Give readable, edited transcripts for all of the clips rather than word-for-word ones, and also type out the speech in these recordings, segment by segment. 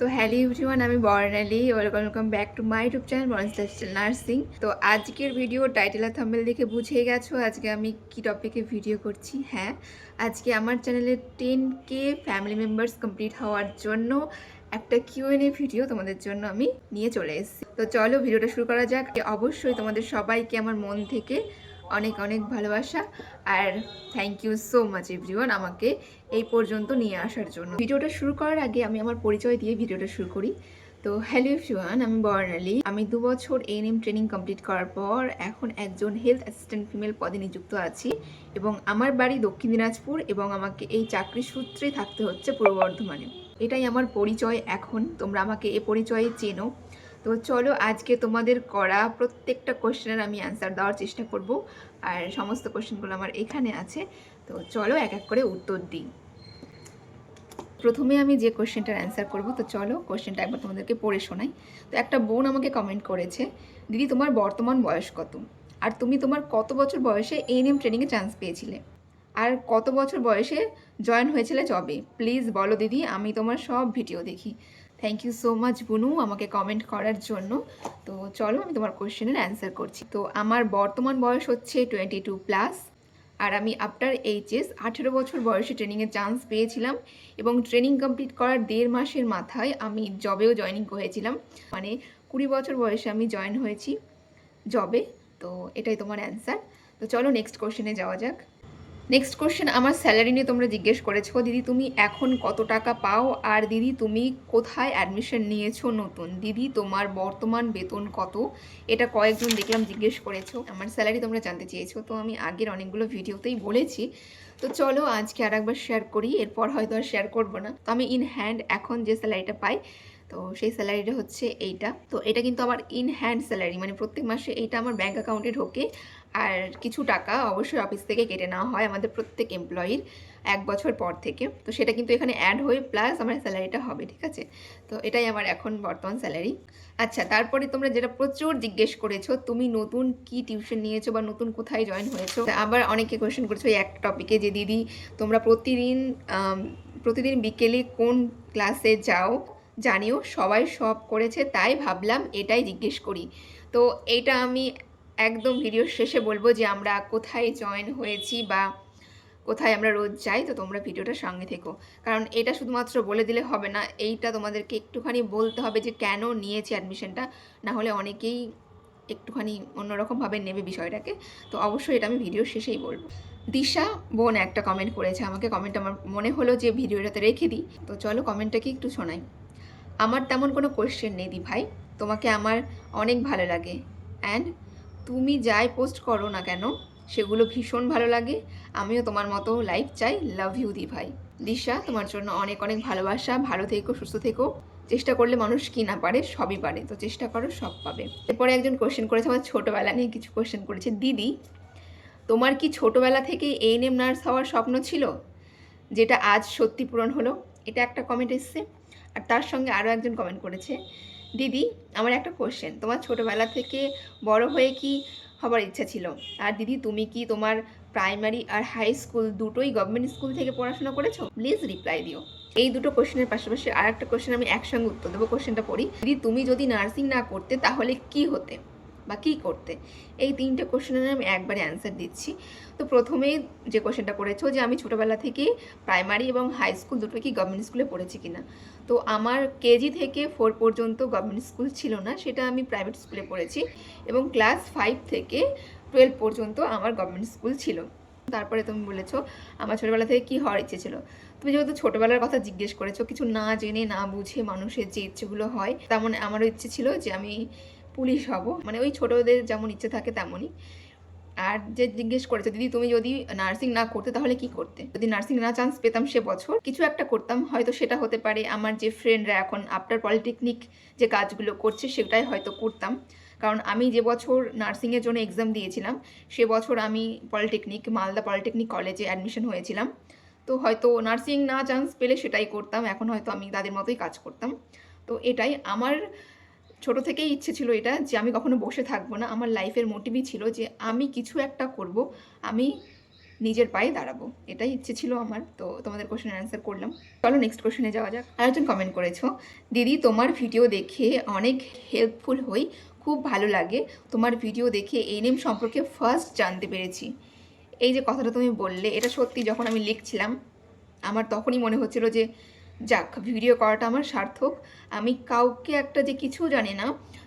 তো hello everyone, আমি Barnali. Welcome back to my YouTube channel Barnali lifestyle nursing. তো আজকের ভিডিও টাইটেল আর থাম্বনেল দেখে বুঝেই গেছো আজকে আমি কি টপিকে ভিডিও করছি। হ্যাঁ, আজকে আমার চ্যানেলে 10K ফ্যামিলি মেম্বার্স কমপ্লিট হওয়ার জন্য একটা কিউএনএ ভিডিও তোমাদের জন্য আমি নিয়ে চলে এসেছি। তো চলো ভিডিওটা শুরু করা যাক। অবশ্যই তোমাদের সবাইকে আমার মন থেকে অনেক অনেক ভালোবাসা আর thank you so much everyone আমাকে এই পর্যন্ত নিয়ে আসার জন্য। ভিডিওটা শুরু করার আগে আমি আমার পরিচয় দিয়ে ভিডিওটা শুরু করি। তো হ্যালো এভরিওয়ান, আমি বর্ণালী। আমি 2 বছর এএনএম ট্রেনিং কমপ্লিট করার পর এখন একজন হেলথ অ্যাসিস্ট্যান্ট ফিমেল পদে নিযুক্ত আছি এবং আমার বাড়ি দক্ষিণ দিনাজপুর এবং আমাকে এই চাকরি সূত্রে থাকতে হচ্ছে পূর্ব বর্ধমানে। এটাই আমার পরিচয়। এখন তোমরা আমাকে এ পরিচয়ে চেনো। তো চলো আজকে তোমাদের করা প্রত্যেকটা কোশ্চেনের আমি অ্যান্সার দেওয়ার চেষ্টা করব আর সমস্ত কোশ্চেনগুলো আমার এখানে আছে। তো চলো এক এক করে উত্তর দিই। প্রথমে আমি যে কোশ্চেনটার অ্যান্সার করব, তো চলো কোশ্চেনটা একবার তোমাদেরকে পড়ে শোনাই। তো একটা বোন আমাকে কমেন্ট করেছে, দিদি তোমার বর্তমান বয়স কত, আর তুমি তোমার কত বছর বয়সে এএনএম ট্রেনিংয়ে চান্স পেয়েছিলে, আর কত বছর বয়সে জয়েন হয়েছিলে জবে, প্লিজ বলো দিদি, আমি তোমার সব ভিডিও দেখি। থ্যাংক ইউ সো মাচ বুনু আমাকে কমেন্ট করার জন্য। তো চলো আমি তোমার কোশ্চেনের অ্যান্সার করছি। তো আমার বর্তমান বয়স হচ্ছে 22+, আর আমি আফটার এইচএস 18 বছর বয়সে ট্রেনিংয়ে চান্স পেয়েছিলাম এবং ট্রেনিং কমপ্লিট করার 1.5 মাসের মাথায় আমি জবেও জয়েনিং করেছিলাম। মানে 20 বছর বয়সে আমি জয়েন হয়েছি জবে। তো এটাই তোমার অ্যান্সার। তো চলো নেক্সট কোশ্চেনে যাওয়া যাক। নেক্সট কোশ্চেন আমার স্যালারি নিয়ে তোমরা জিজ্ঞেস করেছো, দিদি তুমি এখন কত টাকা পাও, আর দিদি তুমি কোথায় অ্যাডমিশন নিয়েছো নতুন, দিদি তোমার বর্তমান বেতন কত, এটা কয়েকজন দেখলাম জিজ্ঞেস করেছো। আমার স্যালারি তোমরা জানতে চেয়েছো, তো আমি আগের অনেকগুলো ভিডিওতেই বলেছি। তো চলো আজকে আর একবার শেয়ার করি, এরপর হয়তো আর শেয়ার করবো না। তো আমি ইন হ্যান্ড এখন যে স্যালারিটা পাই, তো সেই স্যালারিটা হচ্ছে এইটা। তো এটা কিন্তু আমার ইন হ্যান্ড স্যালারি, মানে প্রত্যেক মাসে এইটা আমার ব্যাঙ্ক অ্যাকাউন্টে ঢোকে। আর কিছু টাকা অবশ্যই অফিস থেকে কেটে নেওয়া হয় আমাদের প্রত্যেক এমপ্লয়ির 1 বছর পর থেকে। তো সেটা কিন্তু এখানে অ্যাড হয়ে প্লাস আমার স্যালারিটা হবে, ঠিক আছে। তো এটাই আমার এখন বর্তমান স্যালারি। আচ্ছা, তারপরে তোমরা যেটা প্রচুর জিজ্ঞেস করেছো, তুমি নতুন কি টিউশন নিয়েছো বা নতুন কোথায় জয়েন হয়েছো। আবার অনেকে কোয়েশ্চেন করেছো এই এক টপিকে যে দিদি তোমরা প্রতিদিন বিকেলে কোন ক্লাসে যাও, জানিও সবাই সব করেছে তাই ভাবলাম এটাই জিজ্ঞেস করি। তো এইটা আমি একদম ভিডিওর শেষে বলবো যে আমরা কোথায় জয়েন হয়েছি বা কোথায় আমরা রোজ যাই। তো তোমরা ভিডিওটার সঙ্গে থেকো, কারণ এটা শুধুমাত্র বলে দিলে হবে না, এইটা তোমাদেরকে একটুখানি বলতে হবে যে কেন নিয়েছি অ্যাডমিশনটা, না হলে অনেকেই একটুখানি অন্যরকমভাবে নেবে বিষয়টাকে। তো অবশ্যই এটা আমি ভিডিওর শেষেই বলবো। দিশা বোন একটা কমেন্ট করেছে আমাকে, কমেন্ট আমার মনে হলো যে ভিডিওটাতে রেখে দিই। তো চলো কমেন্টটাকে একটু শোনাই। আমার তেমন কোনো কোয়েশ্চেন নেই দি ভাই, তোমাকে আমার অনেক ভালো লাগে অ্যান্ড তুমি যাই পোস্ট করো না কেন সেগুলো ভীষণ ভালো লাগে। আমিও তোমার মতো লাইফ চাই, লাভ ইউ দি ভাই। দিশা, তোমার জন্য অনেক অনেক ভালোবাসা, ভালো থেকো, সুস্থ থেকো। চেষ্টা করলে মানুষ কি না পারে, সবই পারে, তো চেষ্টা করো, সব পাবে। এরপরে একজন কোয়েশ্চেন করেছে আমার ছোটোবেলা নিয়ে কিছু কোয়েশ্চেন করেছে, দিদি তোমার কি ছোটোবেলা থেকে এএনএম নার্স হওয়ার স্বপ্ন ছিল যেটা আজ সত্যি পূরণ হলো, এটা একটা কমেন্ট এসছে। আর তার সঙ্গে আরও একজন কমেন্ট করেছে, দিদি আমার একটা কোশ্চেন, তোমার ছোটোবেলা থেকে বড় হয়ে কি হবার ইচ্ছা ছিল, আর দিদি তুমি কি তোমার প্রাইমারি আর হাই স্কুল দুটোই গভর্নমেন্ট স্কুল থেকে পড়াশোনা করেছো, প্লিজ রিপ্লাই দিও। এই দুটো কোশ্চেনের পাশাপাশি আর একটা কোশ্চেন আমি একসঙ্গে উত্তর দেবো। কোশ্চেনটা পড়ি, দিদি তুমি যদি নার্সিং না করতে তাহলে কি হতে বা কী করতে। এই 3টে কোশ্চেনের আমি একবারে অ্যান্সার দিচ্ছি। তো প্রথমেই যে কোশ্চেনটা করেছো যে আমি ছোটোবেলা থেকে প্রাইমারি এবং হাই স্কুল দুটোই কি গভর্নমেন্ট স্কুলে পড়েছি কিনা, তো আমার কেজি থেকে 4 পর্যন্ত গভর্নমেন্ট স্কুল ছিল না, সেটা আমি প্রাইভেট স্কুলে পড়েছি এবং ক্লাস 5 থেকে 12 পর্যন্ত আমার গভর্নমেন্ট স্কুল ছিল। তারপরে তুমি বলেছো আমার ছোটোবেলা থেকে কী হওয়ার ইচ্ছে ছিল। তুমি যেহেতু ছোটোবেলার কথা জিজ্ঞেস করেছো, কিছু না জেনে না বুঝে মানুষের যে ইচ্ছেগুলো হয়, তেমন আমারও ইচ্ছে ছিল যে আমি পুলিশ হব, মানে ওই ছোটোদের যেমন ইচ্ছে থাকে তেমনই। আর যে জিজ্ঞেস করেছে দিদি তুমি যদি নার্সিং না করতে তাহলে কি করতে, যদি নার্সিং না চান্স পেতাম সে বছর কিছু একটা করতাম, হয়তো সেটা হতে পারে আমার যে ফ্রেন্ডরা এখন আফটার পলিটেকনিক যে কাজগুলো করছে সেটাই হয়তো করতাম। কারণ আমি যে বছর নার্সিংয়ের জন্য এক্সাম দিয়েছিলাম সে বছর আমি মালদা পলিটেকনিক কলেজে অ্যাডমিশন হয়েছিলাম। তো হয়তো নার্সিং না চান্স পেলে সেটাই করতাম, এখন হয়তো আমি তাদের মতোই কাজ করতাম। তো এটাই আমার ছোট থেকেই ইচ্ছে ছিল এটা, যে আমি কখনো বসে থাকবো না, আমার লাইফের মোটিভই ছিল যে আমি কিছু একটা করব, আমি নিজের পায়ে দাঁড়াবো, এটাই ইচ্ছে ছিল আমার। তো তোমাদের কোশ্চেনের অ্যান্সার করলাম। চলো নেক্সট কোশ্চেনে যাওয়া যাক। আরেকজন কমেন্ট করেছো, দিদি তোমার ভিডিও দেখে অনেক হেল্পফুল হই, খুব ভালো লাগে, তোমার ভিডিও দেখে এনএম সম্পর্কে ফার্স্ট জানতে পেরেছি। এই যে কথাটা তুমি বললে, এটা সত্যি যখন আমি লিখছিলাম আমার তখনই মনে হচ্ছিল যে যাক, ভিডিও করাটা আমার সার্থক। আমি কাউকে একটা যে কিছু জানি না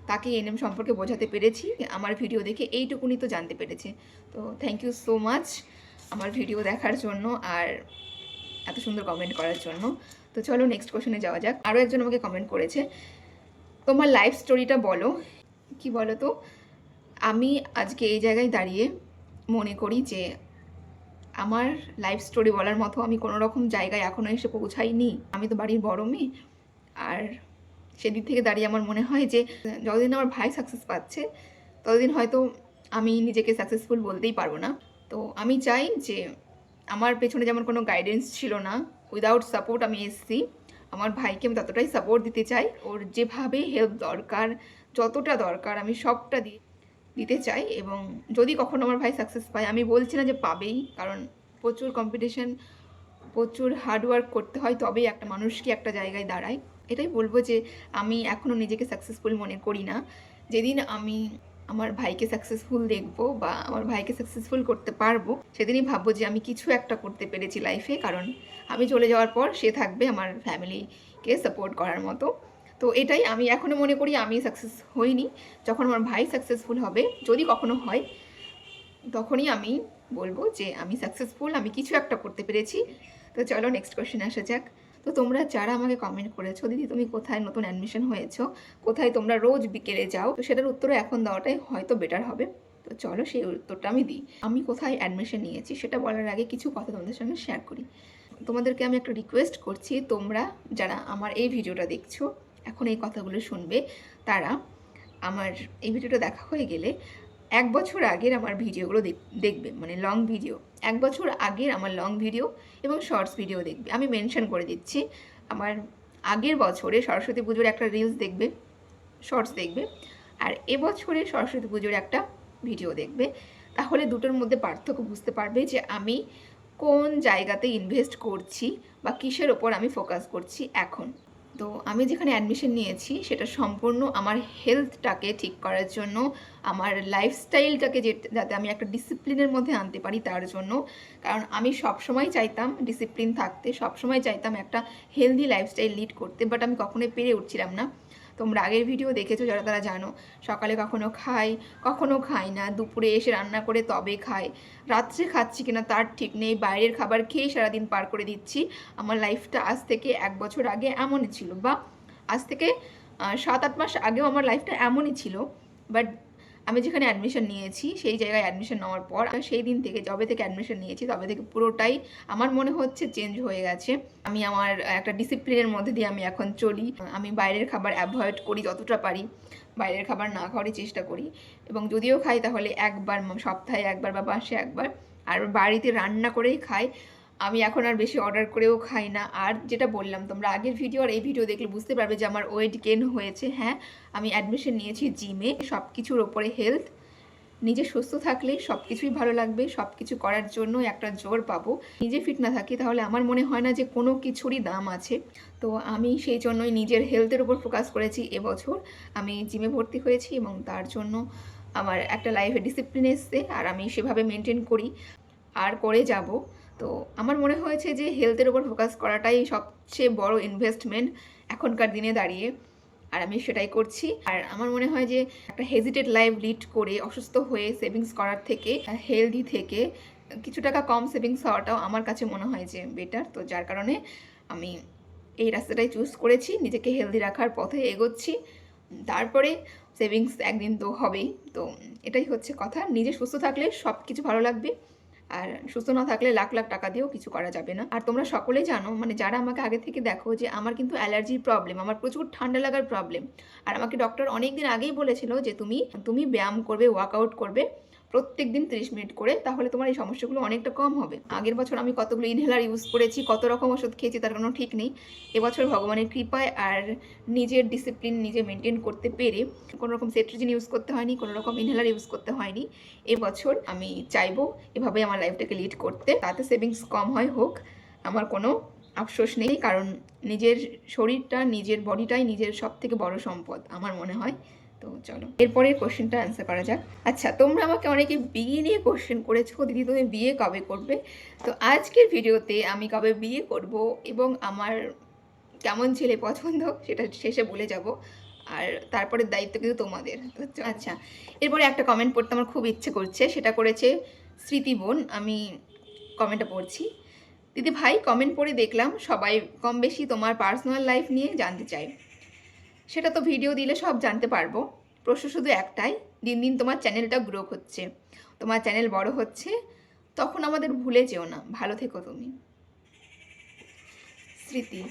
তাকে এনএম সম্পর্কে বোঝাতে পেরেছি, আমার ভিডিও দেখে এইটুকুনি তো জানতে পেরেছে। তো থ্যাংক ইউ সো মাচ আমার ভিডিও দেখার জন্য আর এত সুন্দর কমেন্ট করার জন্য। তো চলো নেক্সট কোশ্চেনে যাওয়া যাক। আরও একজন আমাকে কমেন্ট করেছে, তোমার লাইফ স্টোরিটা বলো। কি বলো তো, আমি আজকে এই জায়গায় দাঁড়িয়ে মনে করি যে আমার লাইফ স্টোরি বলার মতো আমি কোনো রকম জায়গায় এখনও এসে পৌঁছাইনি। আমি তো বাড়ির বড় মেয়ে, আর সেদিক থেকে দাঁড়িয়ে আমার মনে হয় যে যতদিন আমার ভাই সাকসেস পাচ্ছে ততদিন হয়তো আমি নিজেকে সাকসেসফুল বলতেই পারবো না। তো আমি চাই যে আমার পেছনে যেমন কোনো গাইডেন্স ছিল না, উইদাউট সাপোর্ট আমি এসছি, আমার ভাইকে আমি ততটাই সাপোর্ট দিতে চাই। ওর যেভাবে হেল্প দরকার, যতটা দরকার আমি সবটা দিতে চাই। এবং যদি কখনো আমার ভাই সাকসেস পায়, আমি বলছি না যে পাবেই, কারণ প্রচুর কম্পিটিশন, প্রচুর হার্ডওয়ার্ক করতে হয় তবেই একটা মানুষকে একটা জায়গায় দাঁড়ায়। এটাই বলবো যে আমি এখনও নিজেকে সাকসেসফুল মনে করি না। যেদিন আমি আমার ভাইকে সাকসেসফুল দেখবো বা আমার ভাইকে সাকসেসফুল করতে পারবো, সেদিনই ভাববো যে আমি কিছু একটা করতে পেরেছি লাইফে। কারণ আমি চলে যাওয়ার পর সে থাকবে আমার ফ্যামিলিকে সাপোর্ট করার মতো। তো এটাই আমি এখনও মনে করি আমি সাকসেস হইনি। যখন আমার ভাই সাকসেসফুল হবে, যদি কখনো হয়, তখনই আমি বলবো যে আমি সাকসেসফুল, আমি কিছু একটা করতে পেরেছি। তো চলো নেক্সট কোয়েশ্চেনে আসা যাক। তো তোমরা যারা আমাকে কমেন্ট করেছো, দিদি তুমি কোথায় নতুন অ্যাডমিশন হয়েছো, কোথায় তোমরা রোজ বিকেলে যাও, তো সেটার উত্তরে এখন দেওয়াটাই হয়তো বেটার হবে। তো চলো সেই উত্তরটা আমি দিই। আমি কোথায় অ্যাডমিশন নিয়েছি সেটা বলার আগে কিছু কথা তোমাদের সঙ্গে শেয়ার করি। তোমাদেরকে আমি একটা রিকোয়েস্ট করছি, তোমরা যারা আমার এই ভিডিওটা দেখছো, এখন এই কথাগুলো শুনবে, তারা আমার এই ভিডিওটা দেখা হয়ে গেলে 1 বছর আগের আমার ভিডিওগুলো দেখবে, মানে লং ভিডিও, 1 বছর আগের আমার লং ভিডিও এবং শর্টস ভিডিও দেখবে। আমি মেনশন করে দিচ্ছি, আমার আগের বছরে সরস্বতী পুজোর একটা রিলস দেখবে, শর্টস দেখবে, আর এবছরে সরস্বতী পুজোর একটা ভিডিও দেখবে। তাহলে দুটোর মধ্যে পার্থক্য বুঝতে পারবে যে আমি কোন জায়গাতে ইনভেস্ট করছি বা কিসের ওপর আমি ফোকাস করছি এখন। তো আমি যেখানে অ্যাডমিশন নিয়েছি সেটা সম্পূর্ণ আমার হেলথটাকে ঠিক করার জন্য, আমার লাইফস্টাইলটাকে যাতে আমি একটা ডিসিপ্লিনের মধ্যে আনতে পারি তার জন্য। কারণ আমি সবসময় চাইতাম ডিসিপ্লিন থাকতে, সবসময় চাইতাম একটা হেলদি লাইফস্টাইল লিড করতে, বাট আমি কখনোই পেরে উঠছিলাম না। তোমরা আগের ভিডিও দেখেছো যারা তারা জানো, সকালে কখনো খাই, কখনো খাই না, দুপুরে এসে রান্না করে তবে খাই, রাত্রে খাচ্ছি কিনা তার ঠিক নেই, বাইরের খাবার খেয়ে সারাদিন পার করে দিচ্ছি। আমার লাইফটা আজ থেকে 1 বছর আগে এমনই ছিল, বা আজ থেকে 7-8 মাস আগেও আমার লাইফটা এমনই ছিল। বাট আমি যেখানে অ্যাডমিশন নিয়েছি সেই জায়গায় অ্যাডমিশন নেওয়ার পর, সেই দিন থেকে, যবে থেকে অ্যাডমিশন নিয়েছি তবে থেকে পুরোটাই আমার মনে হচ্ছে চেঞ্জ হয়ে গেছে। আমি আমার একটা ডিসিপ্লিনের মধ্যে দিয়ে আমি এখন চলি। আমি বাইরের খাবার অ্যাভয়েড করি যতটা পারি, বাইরের খাবার না খাওয়ারই চেষ্টা করি, এবং যদিও খাই তাহলে একবার, সপ্তাহে একবার বা মাসে একবার, আর বাড়িতে রান্না করেই খাই। আমি এখন আর বেশি অর্ডার করেও খাই না। আর যেটা বললাম, তোমরা আগের ভিডিও আর এই ভিডিও দেখলে বুঝতে পারবে যে আমার ওয়েট গেইন হয়েছে। হ্যাঁ, আমি অ্যাডমিশন নিয়েছি জিমে। সব কিছুর ওপরে হেলথ, নিজে সুস্থ থাকলে সব কিছুই ভালো লাগবে, সব কিছু করার জন্য একটা জোর পাবো। নিজে ফিট না থাকি তাহলে আমার মনে হয় না যে কোনো কিছুরই দাম আছে। তো আমি সেই জন্যই নিজের হেলথের উপর ফোকাস করেছি। এবছর আমি জিমে ভর্তি হয়েছি এবং তার জন্য আমার একটা লাইফে ডিসিপ্লিন এসছে, আর আমি সেভাবে মেনটেন করি আর করে যাব। তো আমার মনে হয়েছে যে হেলথের উপর ফোকাস করাটাই সবচেয়ে বড় ইনভেস্টমেন্ট এখনকার দিনে দাঁড়িয়ে, আর আমি সেটাই করছি। আর আমার মনে হয় যে একটা হেজিটেড লাইফ লিড করে অসুস্থ হয়ে সেভিংস করার থেকে, হেলদি থেকে কিছু টাকা কম সেভিংস হওয়াটাও আমার কাছে মনে হয় যে বেটার। তো যার কারণে আমি এই রাস্তাটাই চুজ করেছি, নিজেকে হেলদি রাখার পথে এগোচ্ছি। তারপরে সেভিংস একদিন তো হবেই। তো এটাই হচ্ছে কথা, নিজে সুস্থ থাকলে সব কিছু ভালো লাগবে, আর সুস্থ না থাকলে লাখ লাখ টাকা দিয়েও কিছু করা যাবে না। আর তোমরা সকলেই জানো, মানে যারা আমাকে আগে থেকে দেখো, যে আমার কিন্তু অ্যালার্জির প্রবলেম, আমার প্রচুর ঠান্ডা লাগার প্রবলেম। আর আমাকে ডক্টর অনেক দিন আগেই বলেছিল যে তুমি ব্যায়াম করবে, ওয়ার্কআউট করবে, প্রত্যেকদিন 30 মিনিট করে, তাহলে তোমার এই সমস্যাগুলো অনেকটা কম হবে। আগের বছর আমি কতগুলো ইনহেলার ইউজ করেছি, কত রকম ওষুধ খেয়েছি তার কোনো ঠিক নেই। এবছর ভগবানের কৃপায় আর নিজের ডিসিপ্লিন নিজে মেনটেন করতে পেরে কোনো রকম সেট্রিজিন ইউজ করতে হয়নি, কোনো রকম ইনহেলার ইউজ করতে হয়নি। এবছর আমি চাইবো এভাবে আমার লাইফটাকে লিড করতে, তাতে সেভিংস কম হয় হোক, আমার কোনো আফসোস নেই, কারণ নিজের শরীরটা, নিজের বডিটাই নিজের সব থেকে বড় সম্পদ আমার মনে হয়। তো চলো এরপরের কোশ্চেনটা অ্যান্সার করা যাক। আচ্ছা, তোমরা আমাকে অনেকে বিয়ে নিয়ে কোশ্চেন করেছো, দিদি তুমি বিয়ে কবে করবে? তো আজকের ভিডিওতে আমি কবে বিয়ে করব এবং আমার কেমন ছেলে পছন্দ সেটা শেষে বলে যাব, আর তারপরে দায়িত্ব কিন্তু তোমাদের। আচ্ছা, এরপরে একটা কমেন্ট পড়তে আমার খুব ইচ্ছে করছে, সেটা করেছে স্মৃতি বোন। আমি কমেন্টটা পড়ছি। দিদি ভাই, কমেন্ট পড়ে দেখলাম সবাই কম বেশি তোমার পার্সোনাল লাইফ নিয়ে জানতে চায়, সেটা তো ভিডিও দিলে সব জানতে পারবো। প্রশ্ন শুধু একটাই, দিন দিন তোমার চ্যানেলটা গ্রো হচ্ছে, তোমার চ্যানেল বড় হচ্ছে, তখন আমাদের ভুলে যেও না। ভালো থেকো তুমি। স্মৃতি,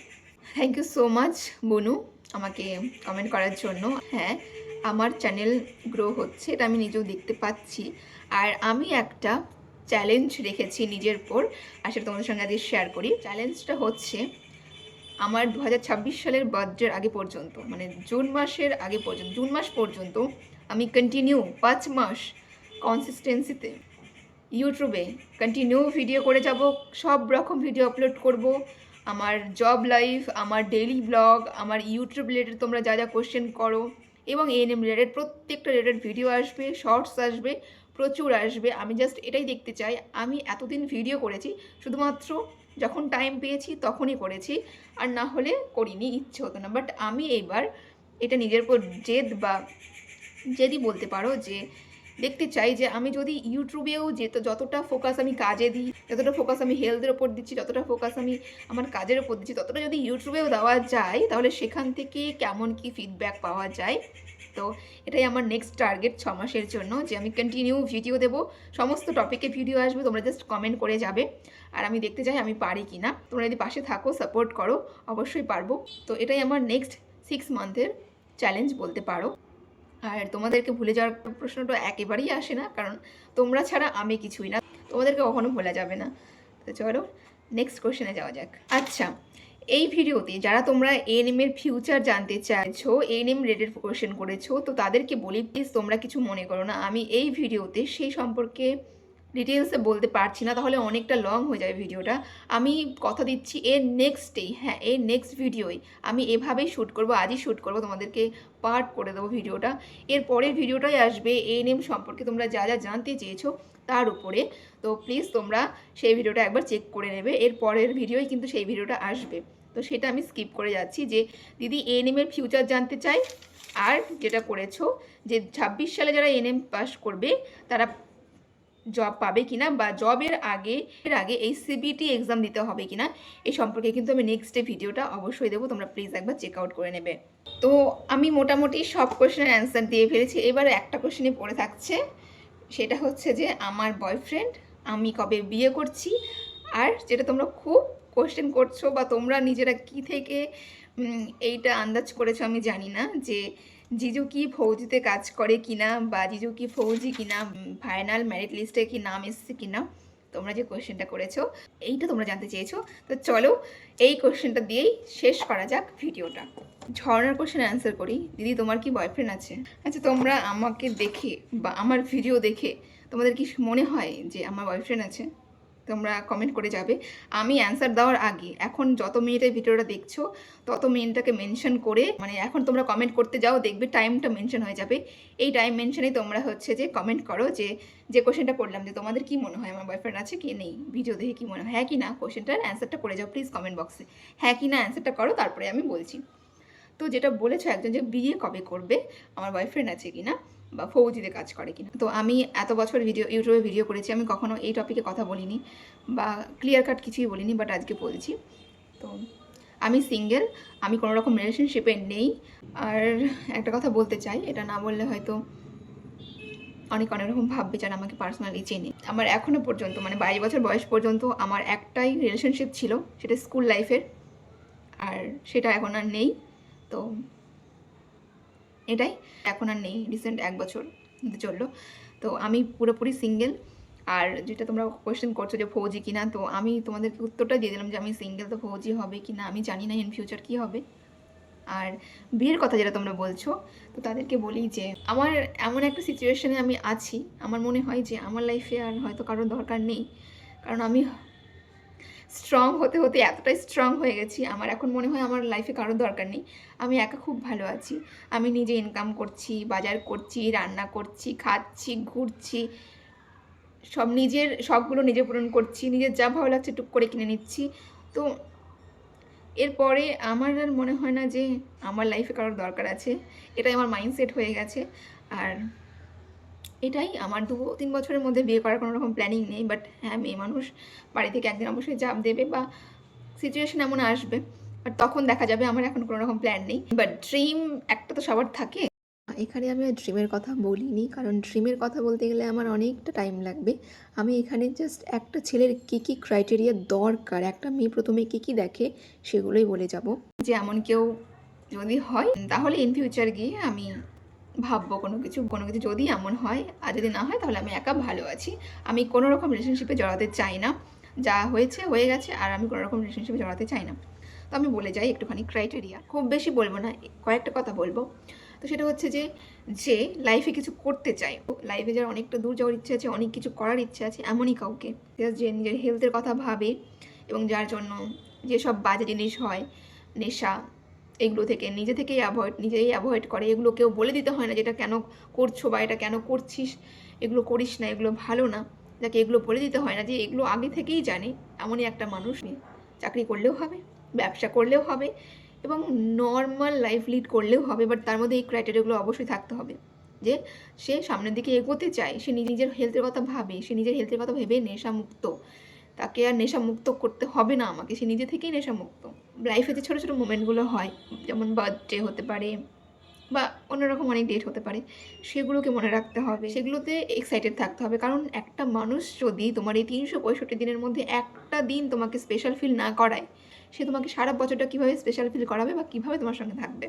থ্যাংক ইউ সো মাচ বনু আমাকে কমেন্ট করার জন্য। হ্যাঁ, আমার চ্যানেল গ্রো হচ্ছে, এটা আমি নিজেও দেখতে পাচ্ছি। আর আমি একটা চ্যালেঞ্জ রেখেছি নিজের উপর, আর সেটা তোমাদের সঙ্গে আজকে শেয়ার করি। চ্যালেঞ্জটা হচ্ছে আমার 2026 সালের বার্থডের আগে পর্যন্ত, মানে জুন মাসের আগে পর্যন্ত, জুন মাস পর্যন্ত আমি কন্টিনিউ 5 মাস কনসিস্টেন্সিতে ইউটিউবে কন্টিনিউ ভিডিও করে যাব। সব রকম ভিডিও আপলোড করব, আমার জব লাইফ, আমার ডেইলি ব্লগ, আমার ইউটিউব রিলেটেড তোমরা যা যা কোশ্চেন করো, এবং এএনএম রিলেটেড প্রত্যেকটা রিলেটেড ভিডিও আসবে, শর্টস আসবে, প্রচুর আসবে। আমি জাস্ট এটাই দেখতে চাই, আমি এতদিন ভিডিও করেছি শুধুমাত্র যখন টাইম পেয়েছি তখনই করেছি, আর না হলে করিনি, ইচ্ছে হতো না। বাট আমি এইবার এটা নিজের উপর জেদ বা জেদই বলতে পারো, যে দেখতে চাই যে আমি যদি ইউটিউবেও যতটা ফোকাস আমি কাজে দিই, যতটা ফোকাস আমি হেলথের ওপর দিচ্ছি, যতটা ফোকাস আমি আমার কাজের ওপর দিচ্ছি, ততটা যদি ইউটিউবেও দেওয়া যায়, তাহলে সেখান থেকে কেমন কি ফিডব্যাক পাওয়া যায়। তো এটাই আমার নেক্সট টার্গেট 6 মাসের জন্য, যে আমি কন্টিনিউ ভিডিও দেবো, সমস্ত টপিকে ভিডিও আসবে, তোমরা জাস্ট কমেন্ট করে যাবে, আর আমি দেখতে চাই আমি পারি কি না। তোমরা যদি পাশে থাকো, সাপোর্ট করো, অবশ্যই পারবো। তো এটাই আমার নেক্সট 6 মান্থের চ্যালেঞ্জ বলতে পারো। আর তোমাদেরকে ভুলে যাওয়ার প্রশ্নটা একেবারেই আসে না, কারণ তোমরা ছাড়া আমি কিছুই না, তোমাদেরকে কখনো ভোলা যাবে না। তো চলো নেক্সট কোশ্চেনে যাওয়া যাক। আচ্ছা, এই ভিডিওতে যারা তোমরা এএনএম এর ফিউচার জানতে চাইছো, এএনএম রিলেটেড কোশ্চেন করেছো, তো তাদেরকে বলি প্লিজ তোমরা কিছু মনে করো না, আমি এই ভিডিওতে সেই সম্পর্কে ডিটেলসে বলতে পারছি না, তাহলে অনেকটা লং হয়ে যাবে ভিডিওটা। আমি কথা দিচ্ছি এর নেক্সটেই, হ্যাঁ এর নেক্সট ভিডিওই আমি এভাবেই শ্যুট করবো, আজই শ্যুট করবো, তোমাদেরকে পার্ট করে দেবো ভিডিওটা। এর পরের ভিডিওটাই আসবে এএনএম সম্পর্কে তোমরা যা যা জানতে চেয়েছো তার উপরে। তো প্লিজ তোমরা সেই ভিডিওটা একবার চেক করে নেবে, এর পরের ভিডিওই কিন্তু সেই ভিডিওটা আসবে। তো সেটা আমি স্কিপ করে যাচ্ছি, যে দিদি এএনএম এর ফিউচার জানতে চাই, আর যেটা করেছো যে 26 সালে যারা এএনএম পাস করবে তারা জব পাবে কিনা, বা জবের আগে এই সিবিটি এক্সাম দিতে হবে কিনা, এই সম্পর্কে কিন্তু আমি নেক্সট ডে ভিডিওটা অবশ্যই দেবো, তোমরা প্লিজ একবার চেক আউট করে নেবে। তো আমি মোটামুটি সব কোশ্চেনের অ্যান্সার দিয়ে ফেলেছি, এবার একটা কোশ্চেনই পড়ে থাকছে, সেটা হচ্ছে যে আমার বয়ফ্রেন্ড, আমি কবে বিয়ে করছি। আর যেটা তোমরা খুব কোশ্চেন করছো, বা তোমরা নিজেরা কি থেকে এইটা আন্দাজ করেছো আমি জানি না, যে জিজু কি ফৌজিতে কাজ করে কিনা, বা জিজু কি ফৌজি কিনা, ফাইনাল মেরিট লিস্টে কি নাম এসছে কিনা, তোমরা যে কোশ্চেনটা করেছো এইটা তোমরা জানতে চেয়েছো। তো চলো এই কোশ্চেনটা দিয়েই শেষ করা যাক ভিডিওটা। ঝর্ণার কোশ্চেন অ্যান্সার করি। দিদি তোমার কি বয়ফ্রেন্ড আছে? আচ্ছা, তোমরা আমাকে দেখে বা আমার ভিডিও দেখে তোমাদের কি মনে হয় যে আমার বয়ফ্রেন্ড আছে? তোমরা কমেন্ট করে যাবে। আমি অ্যান্সার দেওয়ার আগে এখন যত মিনিটের ভিডিওটা দেখছো তত মিনিটটাকে মেনশন করে, মানে এখন তোমরা কমেন্ট করতে যাও, দেখবে টাইমটা মেনশন হয়ে যাবে। এই টাইম মেনশনেই তোমরা হচ্ছে যে কমেন্ট করো, যে কোশ্চেনটা করলাম, যে তোমাদের কি মনে হয় আমার বয়ফ্রেন্ড আছে কি নেই, ভিডিও দেখে কি মনে হয়, হ্যাঁ কি না, কোশ্চেনটার অ্যান্সারটা করে যাও প্লিজ কমেন্ট বক্সে, হ্যাঁ কি না অ্যান্সারটা করো, তারপরে আমি বলছি। তো যেটা বলেছো একজন, যে বিয়ে কবে করবে, আমার বয়ফ্রেন্ড আছে কিনা, বা ফৌজিতে কাজ করে কিনা। তো আমি এত বছর ইউটিউবে ভিডিও করেছি, আমি কখনো এই টপিকে কথা বলিনি বা ক্লিয়ার কাট কিছুই বলিনি, বাট আজকে বলছি। তো আমি সিঙ্গেল, আমি কোনো রকম রিলেশনশিপে নেই। আর একটা কথা বলতে চাই, এটা না বললে হয়তো অনেক রকম ভাববে যারা আমাকে পার্সোনালি চেনে। আমার এখনও পর্যন্ত, মানে 22 বছর বয়স পর্যন্ত আমার একটাই রিলেশনশিপ ছিল, সেটা স্কুল লাইফের, আর সেটা এখন আর নেই। তো এটাই এখন আর নেই, রিসেন্ট 1 বছর কিন্তু চললো। তো আমি পুরোপুরি সিঙ্গেল। আর যেটা তোমরা কোয়েশ্চেন করছো যে ফৌজি কিনা, তো আমি তোমাদেরকে উত্তরটা দিয়ে দিলাম যে আমি সিঙ্গেল। তো ফৌজি হবে কি না আমি জানি না, ইন ফিউচার কী হবে। আর বিয়ের কথা যেটা তোমরা বলছো, তো তাদেরকে বলি যে আমার এমন একটা সিচুয়েশনে আমি আছি, আমার মনে হয় যে আমার লাইফে আর হয়তো কারোর দরকার নেই। কারণ আমি স্ট্রং হতে হতে এতটাই স্ট্রং হয়ে গেছি, আমার এখন মনে হয় আমার লাইফে কারোর দরকার নেই। আমি একা খুব ভালো আছি। আমি নিজে ইনকাম করছি, বাজার করছি, রান্না করছি, খাচ্ছি, ঘুরছি, সব নিজের শখগুলো নিজে পূরণ করছি, নিজের যা ভালো লাগছে টুক করে কিনে নিচ্ছি। তো এরপরে আমার আর মনে হয় না যে আমার লাইফে কারোর দরকার আছে। এটাই আমার মাইন্ডসেট হয়ে গেছে। আর এটাই আমার 2-3 বছরের মধ্যে বিয়ে করার কোনো রকম প্ল্যানিং নেই। বাট হ্যাঁ, মেয়ে মানুষ বাড়ি থেকে একদিন অবশ্যই চাপ দেবে বা সিচুয়েশন এমন আসবে, বাট তখন দেখা যাবে। আমার এখন কোনো রকম প্ল্যান নেই, বাট ড্রিম একটা তো সবার থাকে। এখানে আমি ড্রিমের কথা বলিনি, কারণ ড্রিমের কথা বলতে গেলে আমার অনেকটা টাইম লাগবে। আমি এখানে জাস্ট একটা ছেলের কী কী ক্রাইটেরিয়া দরকার, একটা মেয়ে প্রথমে কী কী দেখে সেগুলোই বলে যাব। যে এমন কেউ যদি হয় তাহলে ইন ফিউচার গিয়ে আমি ভাববো কোনো কিছু যদি এমন হয়। আর যদি না হয় তাহলে আমি একা ভালো আছি। আমি কোনো রকম রিলেশনশিপে জড়াতে চাই না। যা হয়েছে হয়ে গেছে, আর আমি কোনো রকম রিলেশনশিপে জড়াতে চাই না। তো আমি বলে যাই একটুখানি ক্রাইটেরিয়া, খুব বেশি বলবো না, কয়েকটা কথা বলবো। তো সেটা হচ্ছে যে লাইফে কিছু করতে চায়, লাইফে যার অনেকটা দূর যাওয়ার ইচ্ছে আছে, অনেক কিছু করার ইচ্ছে আছে, এমনই কাউকে যে নিজের হেলথের কথা ভাবে এবং যার জন্য যেসব বাজে জিনিস হয়, নেশা, এগুলো থেকে নিজেই অ্যাভয়েড করে। এগুলো কেউ বলে দিতে হয় না যেটা কেন করছো বা এটা কেন করছিস, এগুলো করিস না, এগুলো ভালো না। যাকে এগুলো বলে দিতে হয় না, যে এগুলো আগে থেকেই জানে, এমনই একটা মানুষ। চাকরি করলেও হবে, ব্যবসা করলেও হবে এবং নর্মাল লাইফ লিড করলেও হবে, বাট তার মধ্যে এই ক্রাইটেরিয়াগুলো অবশ্যই থাকতে হবে। যে সে সামনের দিকে এগোতে চায়, সে নিজের হেলথের কথা ভাবে, সে নিজের হেলথের কথা ভেবে নেশামুক্ত। তাকে আর নেশামুক্ত করতে হবে না আমাকে, সে নিজে থেকেই নেশামুক্ত। লাইফে যে ছোটো ছোটো মোমেন্টগুলো হয়, যেমন বার্থডে হতে পারে বা অন্যরকম অনেক ডেট হতে পারে, সেগুলোকে মনে রাখতে হবে, সেগুলোতে এক্সাইটেড থাকতে হবে। কারণ একটা মানুষ যদি তোমার এই 365 দিনের মধ্যে একটা দিন তোমাকে স্পেশাল ফিল না করায়, সে তোমাকে সারা বছরটা কীভাবে স্পেশাল ফিল করাবে বা কীভাবে তোমার সঙ্গে থাকবে।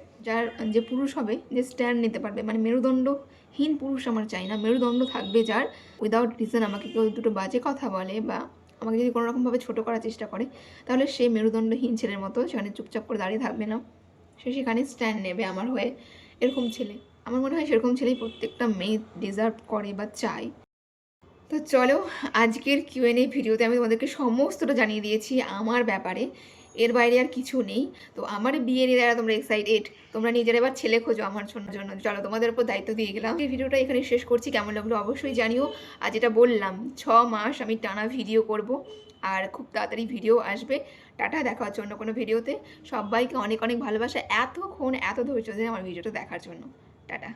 যে পুরুষ হবে, যে স্ট্যান্ড নিতে পারবে, মানে মেরুদণ্ডহীন পুরুষ আমার চাই না, মেরুদণ্ড থাকবে যার। উইদাউট রিজন আমাকে কেউ দুটো বাজে কথা বলে বা আমাকে যদি কোনো রকমভাবে ছোটো করার চেষ্টা করে, তাহলে সে মেরুদণ্ডহীন ছেলের মতো সেখানে চুপচাপ করে দাঁড়িয়ে থাকবে না, সে সেখানে স্ট্যান্ড নেবে আমার হয়ে। এরকম ছেলে, আমার মনে হয় সেরকম ছেলেই প্রত্যেকটা মেয়ে ডিজার্ভ করে বা চায়। তো চলো, আজকের কিউএনএ ভিডিওতে আমি তোমাদেরকে সমস্তটা জানিয়ে দিয়েছি আমার ব্যাপারে, এর বাইরে আর কিছু নেই। তো আমার বিয়ে নিয়ে যারা তোমরা এক্সাইটেড, তোমরা নিজের এবার ছেলে খোঁজো আমার জন্য, চলো তোমাদের উপর দায়িত্ব দিয়ে গেলাম। এই ভিডিওটা এখানে শেষ করছি, কেমন লাগলো অবশ্যই জানিও। আর যেটা বললাম, 6 মাস আমি টানা ভিডিও করব, আর খুব তাড়াতাড়ি ভিডিও আসবে। টাটা, দেখা হচ্ছে অন্য কোনো ভিডিওতে। সবাইকে অনেক অনেক ভালোবাসা, এতক্ষণ এত ধৈর্য ধরে আমার ভিডিওটা দেখার জন্য। টাটা।